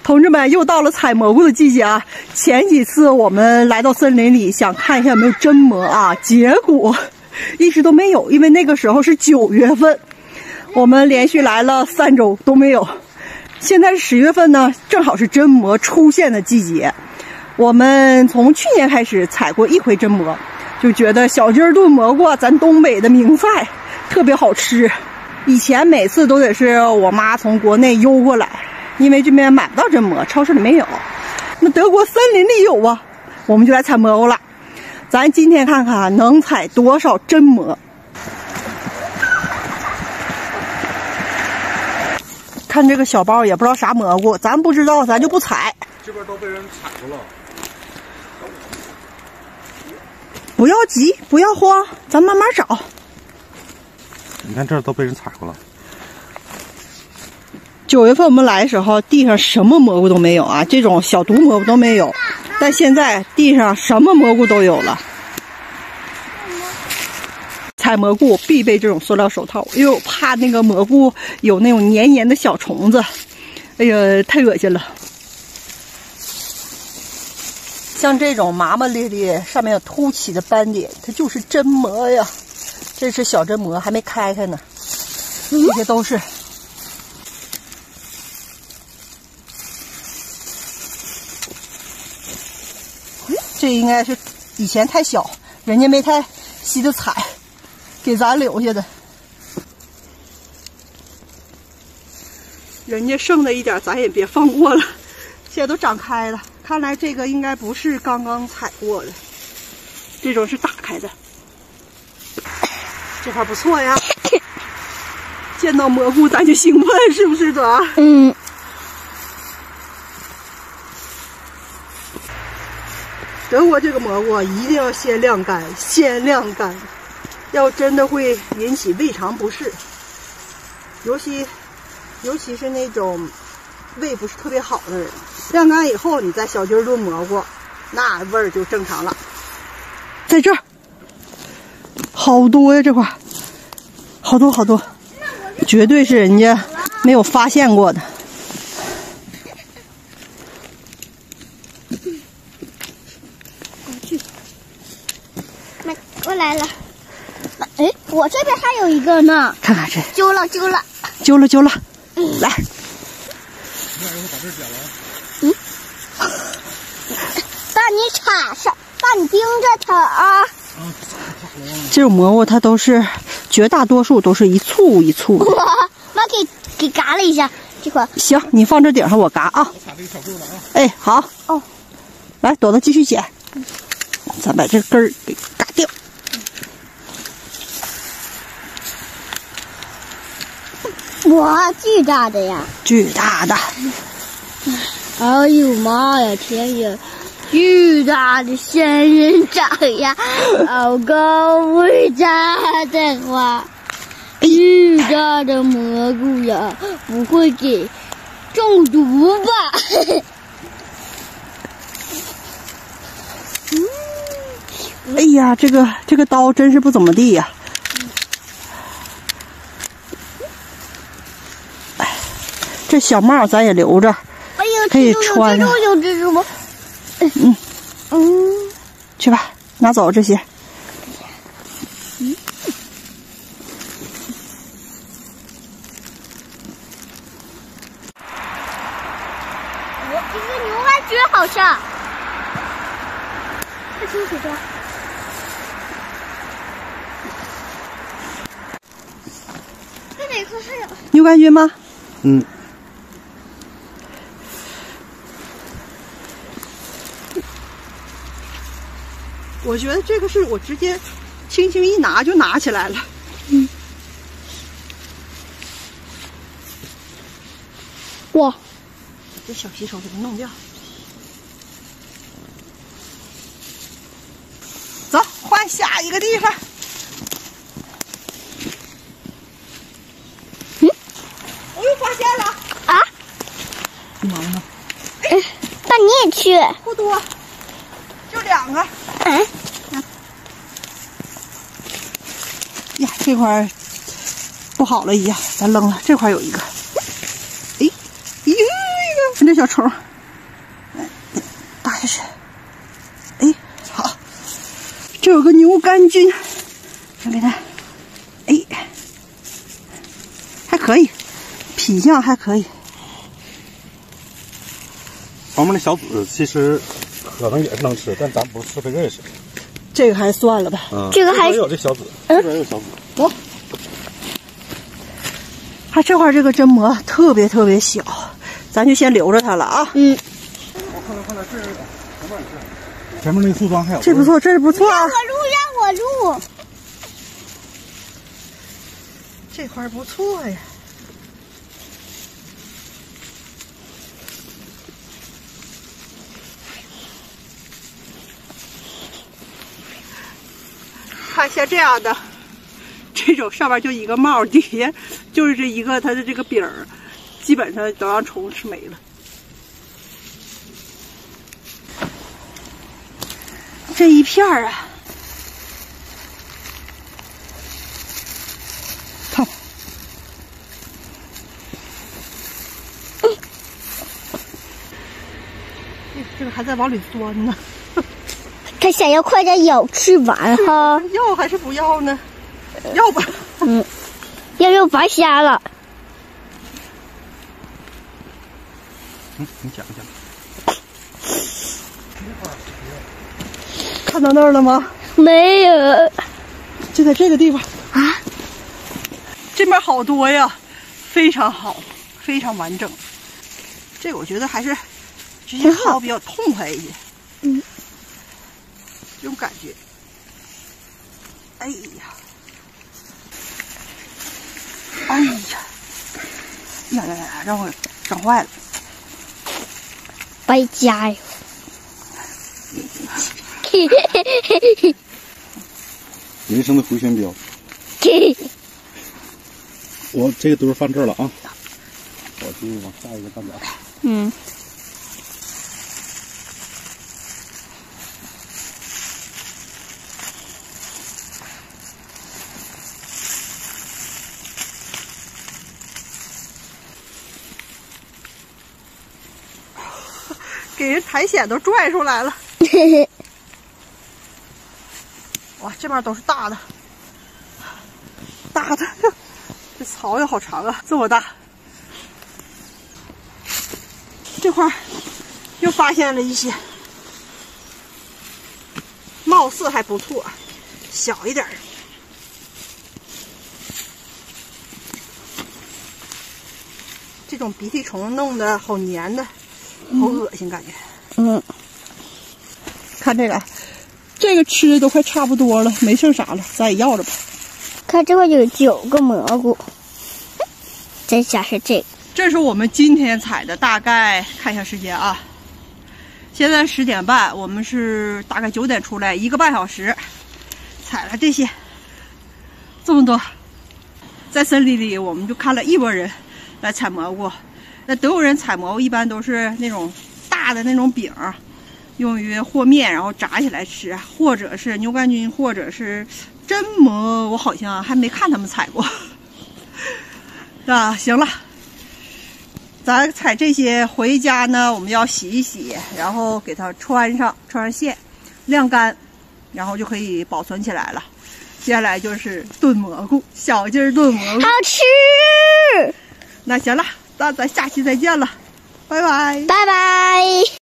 同志们，又到了采蘑菇的季节啊！前几次我们来到森林里，想看一下有没有真蘑啊，结果一直都没有，因为那个时候是9月份，我们连续来了3周都没有。现在是10月份呢，正好是真蘑出现的季节。我们从去年开始采过1回真蘑，就觉得小鸡儿炖蘑菇，咱东北的名菜，特别好吃。以前每次都得是我妈从国内邮过来。因为这边买不到真蘑，超市里没有。那德国森林里有啊，我们就来采蘑菇了。咱今天看看能采多少真蘑。看这个小包也不知道啥蘑菇，咱不知道咱就不采。这边都被人采过了。不要急，不要慌，咱慢慢找。你看这儿都被人采过了。9月份我们来的时候，地上什么蘑菇都没有啊，这种小毒蘑菇都没有。但现在地上什么蘑菇都有了。采蘑菇必备这种塑料手套，因为我怕那个蘑菇有那种黏黏的小虫子，哎呀，太恶心了。像这种麻麻咧咧，上面有凸起的斑点，它就是真蘑呀。这是小真蘑，还没开开呢。这些都是。这应该是以前太小，人家没太稀的采，给咱留下的。人家剩的一点，咱也别放过了。现在都长开了，看来这个应该不是刚刚采过的，这种是打开的。这块不错呀，见到蘑菇咱就兴奋，是不是朵？嗯。德国这个蘑菇一定要先晾干，先晾干，要真的会引起胃肠不适，尤其是那种胃不是特别好的人，晾干以后你再小鸡儿炖蘑菇，那味儿就正常了。在这儿，好多呀，这块好多好多，绝对是人家没有发现过的。我来了，哎，我这边还有一个呢。看看这，揪了，来。爸，你插上，爸，你盯着它啊。这种蘑菇它都是，绝大多数都是一簇一簇的。妈给嘎了一下，这块。行，你放这顶上我嘎啊。我插这个小棍了啊。哎，好。哦。来，朵朵继续捡。咱把这根儿给嘎掉。哇，巨大的呀！巨大的！哎呦妈呀，天呀！巨大的仙人掌呀，好高伟大的花！巨大的蘑菇呀，不会给中毒吧？哎呀，这个刀真是不怎么地呀！这小帽咱也留着，哎呀，可以穿上。有蜘蛛吗？去吧，拿走这些。一个牛蛙蕨好像。太清楚了。这哪棵还有？你有感觉吗？嗯。我觉得这个是我直接轻轻一拿就拿起来了。哇，这小洗手给它弄掉。走，换下一个地方。我又发现了啊！忙呢。哎，爸你也去。不多，就2个。呀，这块不好了一样，咱扔了。这块有一个，哎，一个，这这小虫，打下去。哎，好，这有个牛肝菌，看给它，哎，还可以，品相还可以。旁边那小籽其实可能也是能吃，但咱不是特别认识。这个还算了吧。这个还有这小籽，这边有小籽。哦，它这块这个针蘑特别特别小，咱就先留着它了啊。嗯。我看这前面那个树桩还有。这不错，这不错啊。让我录。这块不错呀。看像这样的，这种上面就一个帽，底下就是这一个它的这个柄儿，基本上都让虫吃没了。这一片儿啊，看，这个还在往里钻呢。他想要快点咬吃完哈。要还是不要呢？要吧。要白瞎了。你讲讲。看到那儿了吗？没有。就在这个地方啊。这边好多呀，非常好，非常完整。这个我觉得还是直接薅比较痛快一些。这种感觉。哎呀，哎呀，让我整坏了。白加油！人生的回旋镖。我这个墩放这儿了啊，我继续往下一个站点。给人苔藓都拽出来了。哇，这边都是大的，大的，这草也好长啊，这么大。这块又发现了一些，貌似还不错，小一点。这种鼻涕虫弄得好黏的。好恶心，感觉。看这个，这个吃的都快差不多了，没剩啥了，咱也要着吧。看这块有9个蘑菇，再加上这个。这是我们今天采的，大概看一下时间啊。现在10点半，我们是大概9点出来，1个半小时，采了这些，这么多。在森林里，我们就看了一拨人来采蘑菇。那德国人采蘑菇一般都是那种大的那种饼，用于和面，然后炸起来吃，或者是牛肝菌，或者是真蘑，我好像还没看他们采过。啊，行了，咱采这些回家呢，我们要洗一洗，然后给它穿上线，晾干，然后就可以保存起来了。接下来就是炖蘑菇，小鸡儿炖蘑菇，好吃。那行了。那咱下期再见了，拜拜，拜拜。